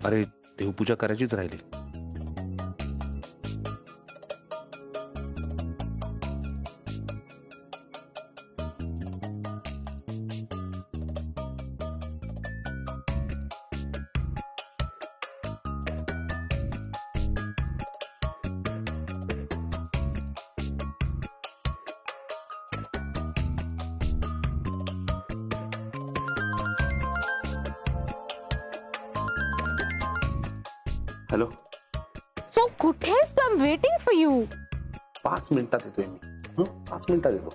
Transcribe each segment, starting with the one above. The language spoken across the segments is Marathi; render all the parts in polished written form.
अरे देवपूजा करायचीच राहिली. हॅलो. सो कुठेस तू? I am waiting for you. 5 मिनिटात येतोय मी. 5 मिनिटात येतो.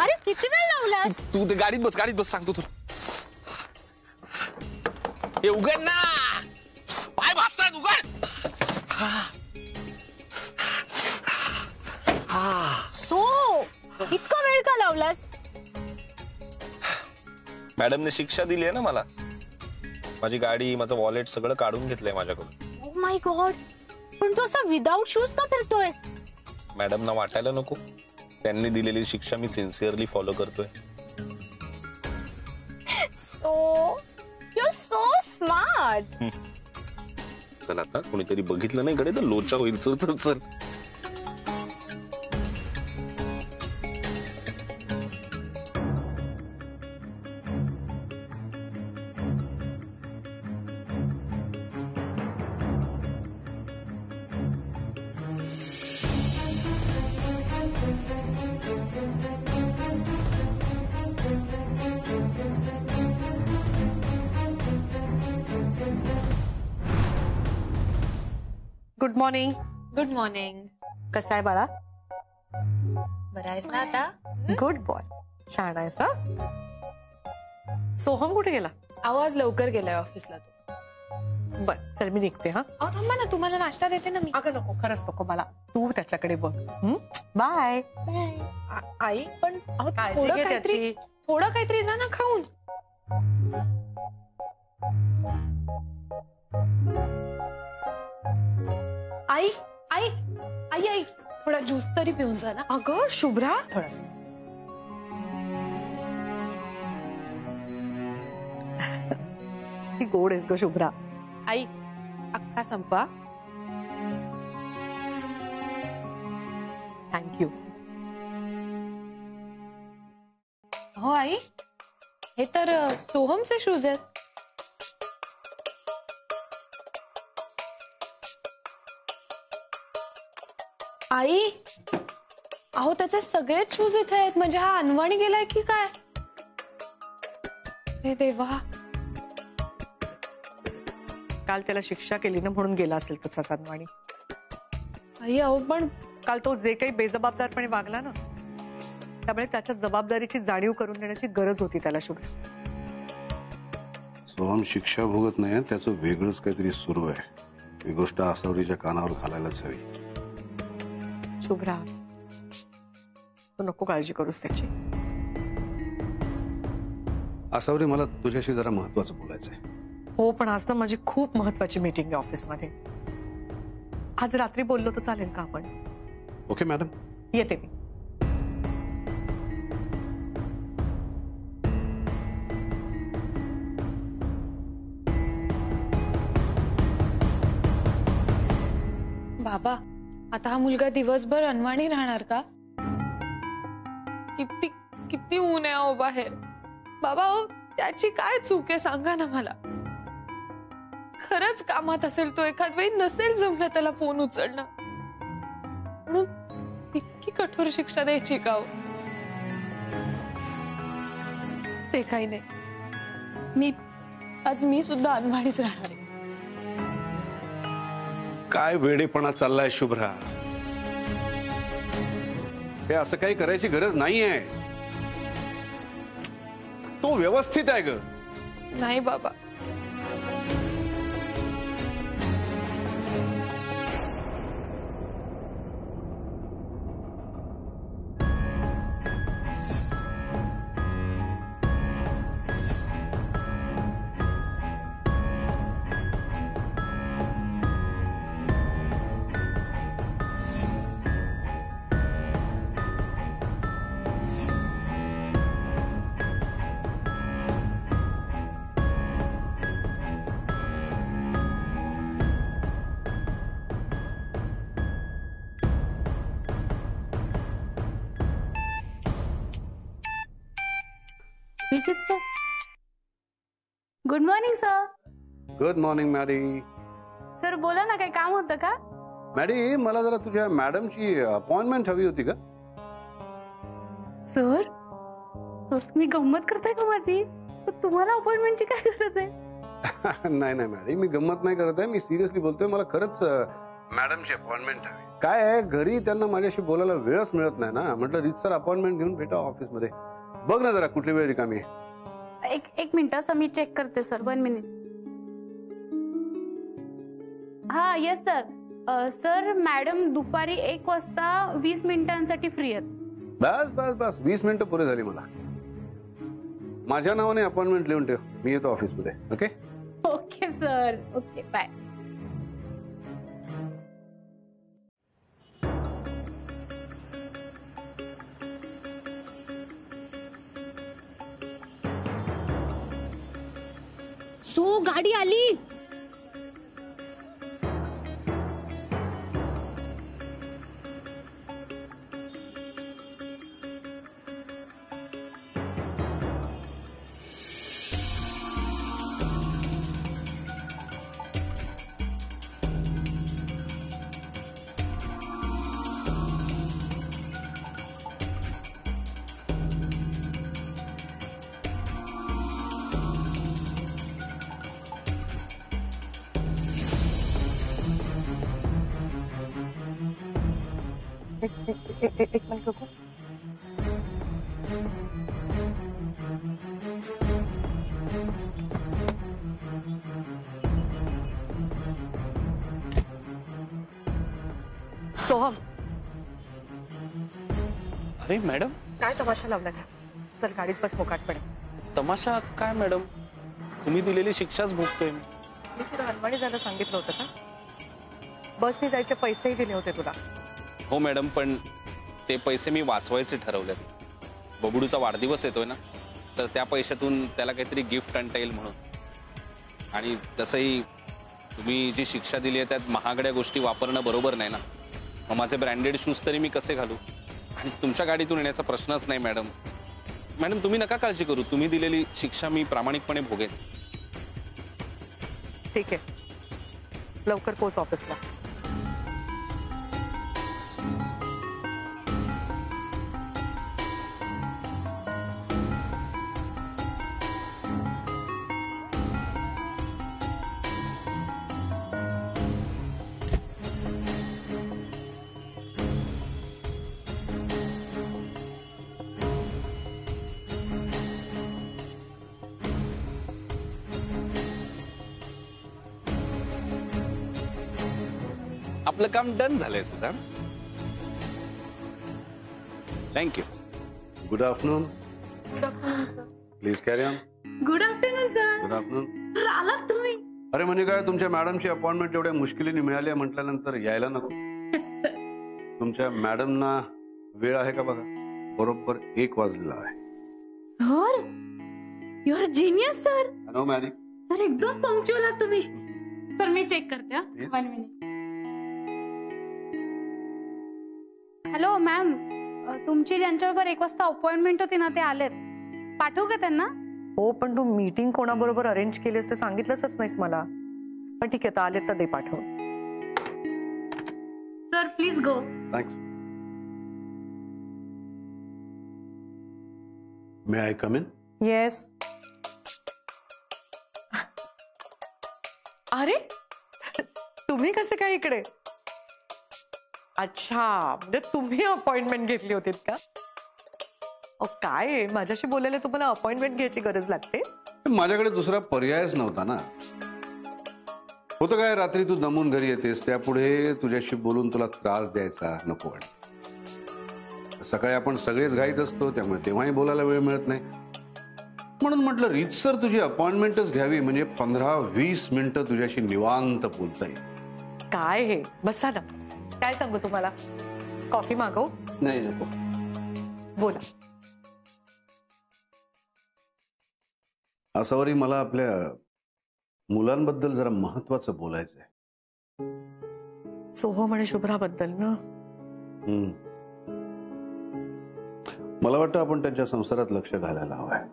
अरे किती वेळ लावलास? तू ते गाडीत बस सांगतो तुला. हे उघड ना, पाय भासतात, उघड. सो इतका वेळ का लावलास? मॅडमने शिक्षा दिली आहे ना मला. माझी गाडी, माझं वॉलेट सगळं काढून घेतलंय माझ्याकडून. ओ माय गॉड, पण तू असा विदाउट शूज का फिरतोयस? मॅडमना वाटायला नको, त्यांनी दिलेली शिक्षा मी सिन्सिअरली फॉलो करतोय. So you are so smart. चल आता कोणीतरी बघितलं नाही कडे तर लोचा होईल. चल चल चल. Good morning. Good morning. कसा आहे बाळा? बरं आहेस ना आता? Good boy. छान आहेस हा. सोहम कुठे गेला? आवाज लवकर गेलाय ऑफिसला तो. बर चल मी निघते. हा अहो थांबा ना, तुम्हाला नाश्ता देते ना मी. अगं नको, खरंच नको मला. तू त्याच्याकडे बघ. बाय. आई पण अहो काळजी थोडं घे काहीतरी, त्याची. थोडं काहीतरी जा ना खाऊन. आई आई आई आई थोडा ज्यूस तरी पिऊन जा ना. अगं शुभ्रा, थोडा ती गोड आहेस ग शुभ्रा. आई अख्खा संपा. थँक्यू. हो आई, हे तर सोहमचे शूज आहेत. आई अहो त्याचे सगळेच शूज इथे आहेत. म्हणजे हा अनवाणी गेलाय की काय? हे देवा. काल त्याला शिक्षा केली ना म्हणून गेला असेल तसाच अनवाणी. आई अहो पण काल तो जे काही बेजबाबदारपणे वागला ना, त्यामुळे त्याच्या जबाबदारीची जाणीव करून देण्याची गरज होती त्याला शुभ्रा. सोहम शिक्षा भोगत नाही, त्याचं वेगळंच काहीतरी सुरू आहे. ही गोष्ट आसावरीच्या कानावर घालायलाच हवी. शुभ्रा तू नको काळजी करूस त्याची. आसावरी, मला तुझ्याशी जरा महत्वाचं बोलायचंय. हो पण आज ना माझी खूप महत्वाची मीटिंग आहे ऑफिसमध्ये. आज रात्री बोललो तर चालेल का आपण? Okay madam. येते मी. बाबा आता हा मुलगा दिवसभर अनवाणी राहणार का? किती किती ऊन आहे बाहेर. बाबा त्याची काय चूक आहे सांगा ना मला. खरंच कामात असेल तो, एखाद वेळी नसेल जमलं त्याला फोन उचलणं, म्हणून इतकी कठोर शिक्षा द्यायची का हो? ते काही नाही, मी सुद्धा अनवाणीच राहणार आहे. काय वेडेपणा चाललाय शुभ्रा. हे असं काही करायची गरज नाहीये. तो व्यवस्थित आहे ग. नाही बाबा, Vijit sir. Good morning sir. Good morning Maddy. Sir बोला ना, काही काम होतं का? मॅडी, मला जरा तुझ्या मॅडमची अपॉइंटमेंट हवी होती का? सर तुम्ही गंमत करताय का माझी? तुम्हाला अपॉइंटमेंटची काय गरज आहे? नाही नाही मॅडी, मी गंमत नाही करत आहे. मी सिरियसली बोलतोय. मला खरंच मॅडमची अपॉइंटमेंट हवी. काय आहे, घरी त्यांना माझ्याशी बोलायला वेळच मिळत नाही ना. म्हटलं रीतसर अपॉइंटमेंट घेऊन भेटा ऑफिसमध्ये. बघ ना जरा कुठली वेळ रिकामी आहे. एक मिनिट असं मी चेक करते सर. 1 मिनिट. हा येस सर. सर मॅडम दुपारी 1 वाजता 20 मिनिटांसाठी फ्री आहेत. बस बस बस, 20 मिनिटं पुरे झाली मला. माझ्या नावाने अपॉइंटमेंट लिहून ठेव. मी येतो ऑफिसमध्ये. Okay okay sir. Okay bye. So गाडी आली. एक मिनिट रुको. सोहम, अरे मॅडम, काय तमाशा लावलायचा? चल गाडीत बस मोकाटपणे. तमाशा काय मॅडम? तुम्ही दिलेली शिक्षाच भोगतोय मी. मी तुला अनवाणी जायला सांगितलं होतं का? बसने जायचे पैसेही दिले होते तुला. हो मॅडम, पण ते पैसे मी वाचवायचे ठरवलेत. बबडूचा वाढदिवस येतोय ना, तर त्या पैशातून त्याला काहीतरी गिफ्ट आणता येईल म्हणून. आणि तसंही तुम्ही जी शिक्षा दिली आहे त्यात महागड्या गोष्टी वापरणं बरोबर नाही ना. मग माझे ब्रँडेड शूज तरी मी कसे घालू? आणि तुमच्या गाडीतून येण्याचा प्रश्नच नाही मॅडम. मॅडम तुम्ही नका काळजी करू. तुम्ही दिलेली शिक्षा मी प्रामाणिकपणे भोगेन. ठीक आहे, लवकर पोहोच ऑफिसला. आपलं काम डन झालंय Sujan. Thank you. Good afternoon. Please carry on. Good afternoon sir. Good afternoon. Sir आलात तुम्ही? अरे म्हणजे काय, तुमच्या मॅडमची अपॉइंटमेंट एवढ्या मुश्किलीने मिळाली आहे म्हटल्यानंतर यायला नको? तुमच्या मॅडमना वेळ आहे का बघा. बरोबर 1 वाजलेला आहे. Sir you are genius sir. Hello Maddy. Sir एकदम पंक्च्युअल आहात तुम्ही. सर मी चेक करते. Yes. 1 मिनिट. हॅलो मॅम, तुमची ज्यांच्याबरोबर 1 वाजता अपॉइंटमेंट होती ना ते आलेत. पाठवू का त्यांना? हो, पण तू मीटिंग कोणाबरोबर अरेंज केलीस ते सांगितलंच नाहीस मला. पण ठीक आहे, आता आले तर दे पाठवून. Sir please go. Thanks. May I come in? Yes. अरे तुम्ही कसे काय इकडे? अच्छा, म्हणजे तुम्ही अपॉइंटमेंट घेतली होतीत का? काय आहे, माझ्याशी बोलायला तुम्हाला अपॉइंटमेंट घ्यायची गरज लागते? माझ्याकडे दुसरा पर्यायच नव्हता ना. होतं काय, रात्री तू दमून घरी येतेस, त्यापुढे तुझ्याशी बोलून तुला त्रास द्यायचा नको वाटत. सकाळी आपण सगळेच घाईत असतो, त्यामुळे तेव्हाही बोलायला वेळ मिळत नाही. म्हणून म्हटलं रीतसर तुझी अपॉइंटमेंटच घ्यावी, म्हणजे 15-20 मिनिटं तुझ्याशी निवांत बोलता येईल. काय हे, बसा ना. काय सांगू तुम्हाला? कॉफी मागव? नाही नको. बोला. असावरी मला आपल्या मुलांबद्दल जरा महत्वाचं बोलायचंय. सोहम आणि शुभ्राबद्दल ना? मला वाटतं आपण त्यांच्या संसारात लक्ष घालायला हवंय.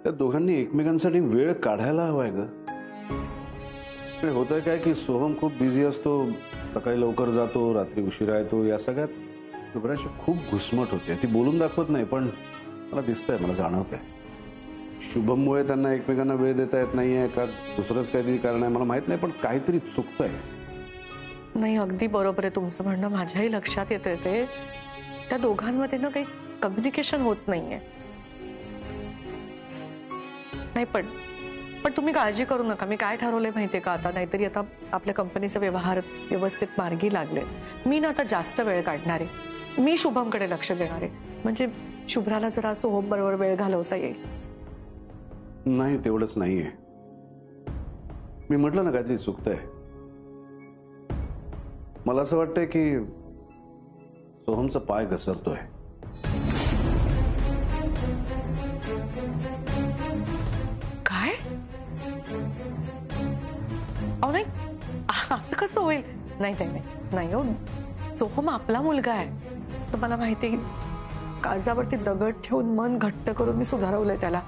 त्या दोघांनी एकमेकांसाठी वेळ काढायला हवाय ग. होतंय काय की सोहम खूप बिझी असतो, सकाळी लवकर जातो, रात्री उशिरा येतो. या सगळ्यात शुभ्राची खूप घुसमट होते. ती बोलून दाखवत नाही, पण मला दिसतंय, मला जाणवतंय. शुभममुळे त्यांना एकमेकांना वेळ देता येत नाहीये का दुसरंच काहीतरी कारण आहे मला माहित नाही, पण काहीतरी चुकतंय. नाही, अगदी बरोबर आहे तुमचं म्हणणं. माझ्याही लक्षात येतंय ते. त्या दोघांमध्ये ना काही कम्युनिकेशन होत नाहीये. नाही पण तुम्ही काळजी करू नका. मी काय ठरवलंय माहितीये का आता, नाहीतरी आता आपल्या कंपनीचे व्यवहार व्यवस्थित मार्गी लागले. मी ना आता जास्त वेळ काढणार आहे. मी शुभमकडे लक्ष देणार आहे, म्हणजे शुभ्राला जरा सोहम बरोबर वेळ घालवता येईल. नाही, तेवढंच नाहीये. मी म्हटलं ना काहीतरी चुकतंय. मला असं वाटतंय की सोहमचा पाय घसरतोय. काय? अहो नाही, असं कसं होईल? नाही नाही नाही हो, सोहम आपला मुलगा आहे. तुम्हाला माहिती, काळजावरती दगड ठेवून मन घट्ट करून मी सुधारवलंय त्याला.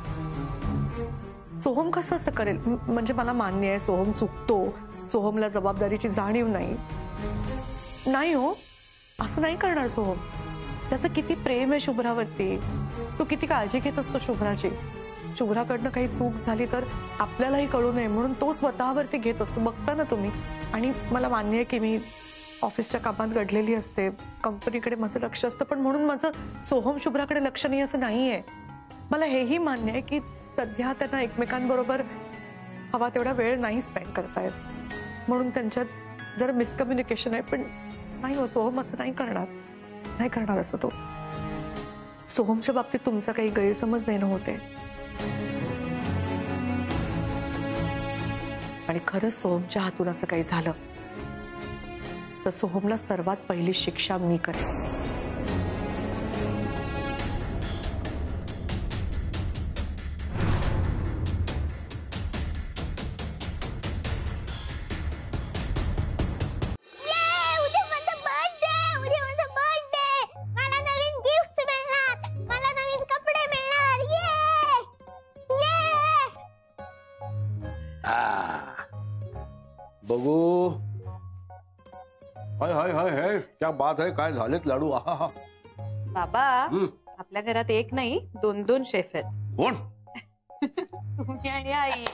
सोहम कसं असं करेल? म्हणजे मला मान्य आहे सोहम चुकतो, सोहमला जबाबदारीची जाणीव नाही हो, असं नाही करणार सोहम. त्याचं किती प्रेम आहे शुभ्रावरती, तो किती काळजी घेत असतो शुभ्राची. शुभ्राकडनं काही चूक झाली तर आपल्यालाही कळू नये म्हणून तो स्वतःवरती घेत असतो. बघता ना तुम्ही. आणि मला मान्य आहे की मी ऑफिसच्या कामात घडलेली असते, कंपनीकडे माझं लक्ष असतं, पण म्हणून माझं सोहम शुभ्राकडे लक्ष नाही असं नाहीये. मला हेही मान्य आहे की सध्या त्यांना एकमेकांबरोबर हवा तेवढा वेळ नाही स्पेंड करतायत, म्हणून त्यांच्यात जरा मिसकम्युनिकेशन आहे. पण नाही हो, सोहम असं नाही करणार असं तो. सोहमच्या बाबतीत तुमचा काही गैरसमज नाही ना होते. आणि खरंच सोहमच्या हातून असं काही झालं तर सोहमला सर्वात पहिली शिक्षा मी करेन. बघू. हाय हाय हाय हाय, क्या बात है. काय झालेत लाडू. आहा. बाबा, आपल्या घरात एक नाही 2-2 शेफ आहेत. कोण? तुम्ही आणि आई.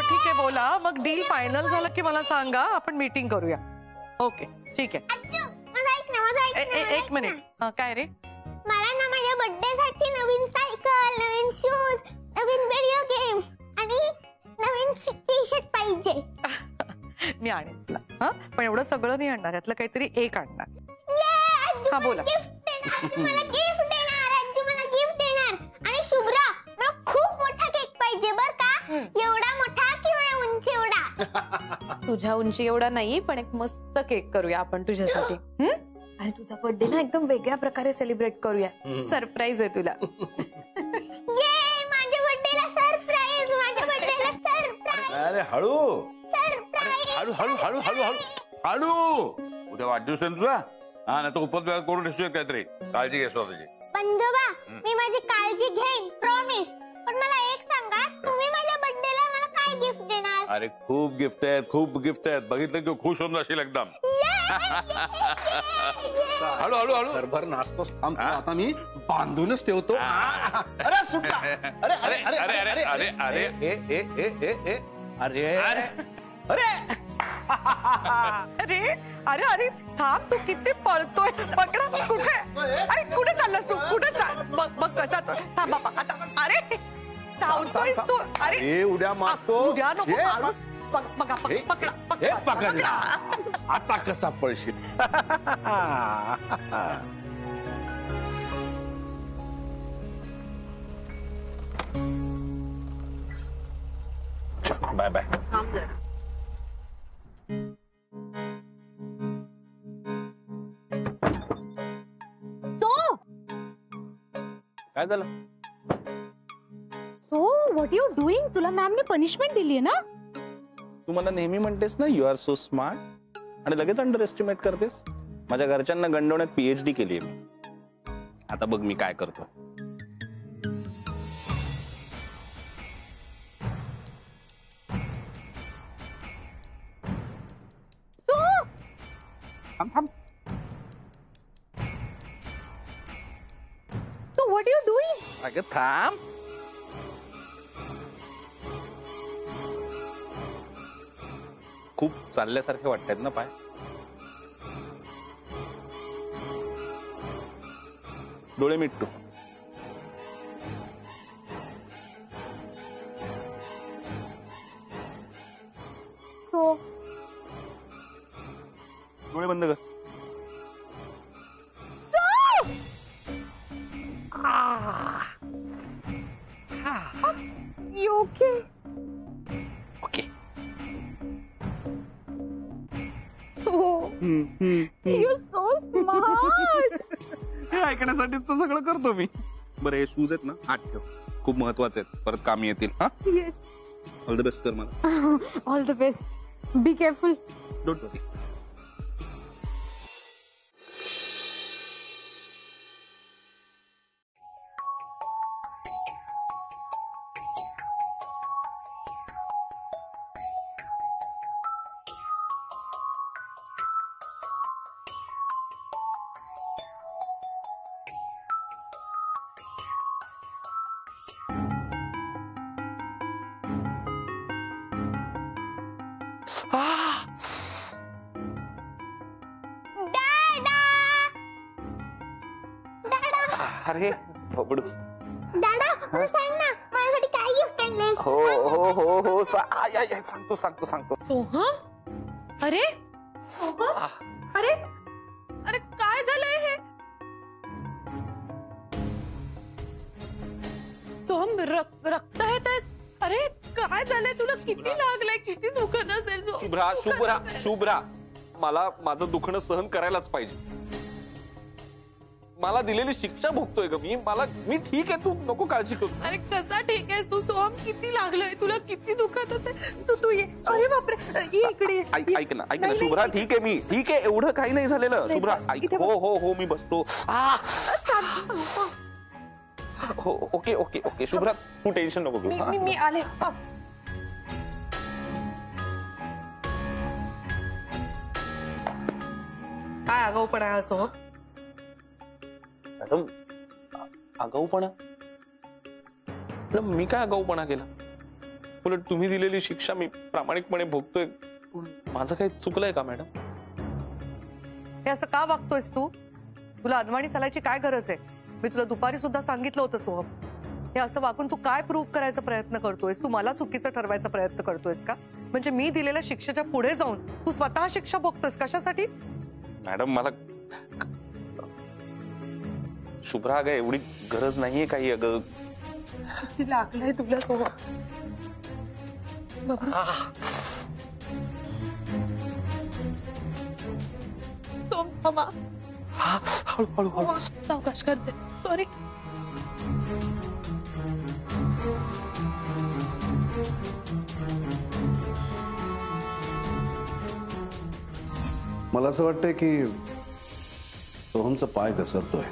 ठीक आहे, बोला मग. डील फायनल झालं की मला सांगा, आपण मीटिंग करूया. ओके ठीक आहे. एक मिनिट. काय रे? मला ना माझ्या बर्थडे साठी नवीन सायकल, नवीन शूज, नवीन व्हिडिओ गेम आणि नवीन टी शर्ट पाहिजे. मी आणेन तुला. हा, पण एवढं सगळं नाही आणणार, यातलं काहीतरी एक आणणार. हा बोला. मला गिफ्ट देणार, आजी मला गिफ्ट देणार. आणि शुभ्रा, मला खूप मोठा केक पाहिजे बर का. एवढा मोठा किंवा उंची एवढा. तुझ्या उंची एवढा नाही, पण एक मस्त केक करूया आपण तुझ्यासाठी. आणि तुझा बर्थडे ना एकदम वेगळ्या प्रकारे सेलिब्रेट करूया. सरप्राईज आहे तुला. माझ्या बर्थडेला सरप्राईज, माझ्या बर्थडेला सरप्राईज. अरे हळू सरप्राईज. हळू. उद्या वाढदिवस आहे तुझा. हा, नाही तर उपद्व्यास करून ठेवशील काहीतरी. काळजी घे स्वतःची. पंजोबा, मी माझी काळजी घेईन, प्रॉमिस. पण मला एक सांगा, तुम्ही माझ्या गिफ्ट देणार. अरे खूप गिफ्ट आहेत, खूप गिफ्ट आहेत. बघितलं की खुश होऊन जाशील एकदम. हळू हळू हळू घरभर नाचतोस. थांब तुला आता मी बांधूनच ठेवतो. अरे सुटला. अरे अरे अरे अरे अरे अरे अरे ए ए ए ए ए अरे अरे अरे अरे अरे अरे थांब, तू किती पळतोय. पकडा. कुठे अरे कुठे चाललास तू? कुठे चाल? बघ कसा तो. थांब बाबा आता. अरे धावतोयस तू. अरे उड्या मारतो. उड्या नको मारूस. बघा पकडला. आता कसा पळशील. Bye bye. काय झालं? So what you doing? तुला मॅमने पनिशमेंट दिली ना? तू मला नेहमी म्हणतेस ना यू आर सो स्मार्ट, आणि लगेच अंडर एस्टिमेट करतेस. माझ्या घरच्यांना गंडवण्यात PhD केली आहे मी. आता बघ मी काय करतो. So what are you doing? अगं थांब. खूप चालल्यासारखे वाटतायत ना पाय. डोळे मिटतो. So डोळे बंद कर. you okay? Okay. So you're so smart. हे ऐकण्यासाठीच तर सगळं करतो मी. बरं हे शूज आहेत ना आत ठेव. खूप महत्वाचे आहेत, परत कामी येतील. हा Yes. ऑल द बेस्ट कर मला. All the best. Be careful. Don't worry. अरे बबडू. दादा मला सांग ना, माझ्यासाठी काय गिफ्ट आणलेस? हो हो हो हो सांगतो सांगतो सांगतो. सोहम, अरे सोहम, अरे अरे काय झालंय हे? सोहम रक्त येतंय. अरे काय झालंय तुला? किती लागलंय? किती दुखत असेल? शुभ्रा शुभ्रा शुभ्रा, मला माझं दुखणं सहन करायलाच पाहिजे. मला दिलेली शिक्षा भोगतोय ग मी ठीक आहे. तू नको काळजी करू. अरे कसा ठीक आहेस तू? सोहम किती लागलंय तुला? किती दुखत असेल? तू ये. अरे बापरे, ये इकडे ये. ऐक ना शुभ्रा, ठीक आहे मी ठीक आहे. एवढं काही नाही झालेलं शुभ्रा. ऐक. हो हो हो मी बसतो. हो ओके ओके ओके शुभ्रा, तू टेन्शन नको घेऊ. मी आले. काय आगाऊपणा आहे हा सोहम? मॅडम आगाऊपणा? मी काय आगाऊपणा केला? उलट तुम्ही दिलेली शिक्षा मी प्रामाणिकपणे भोगतोय. माझं काही चुकलंय का मॅडम? हे असं का वागतोयस तू? तुला अनवाणी चालायची काय गरज आहे? मी तुला दुपारी सुद्धा सांगितलं होतं सोहम. हे असं वागून तू काय प्रूव्ह करायचा प्रयत्न करतोयस? तू मला चुकीचं ठरवायचा प्रयत्न करतोयस का? म्हणजे मी दिलेल्या शिक्षेच्या पुढे जाऊन तू स्वतः शिक्षा भोगतोयस. कशासाठी? मॅडम मला शुभ्रा अगं एवढी गरज नाहीये काही. अगं किती लागलंय तुला सोहम? सोहम थांबा. हळू सावकाश करते. सॉरी. मला असं वाटतंय की सोहमचा पाय घसरतोय.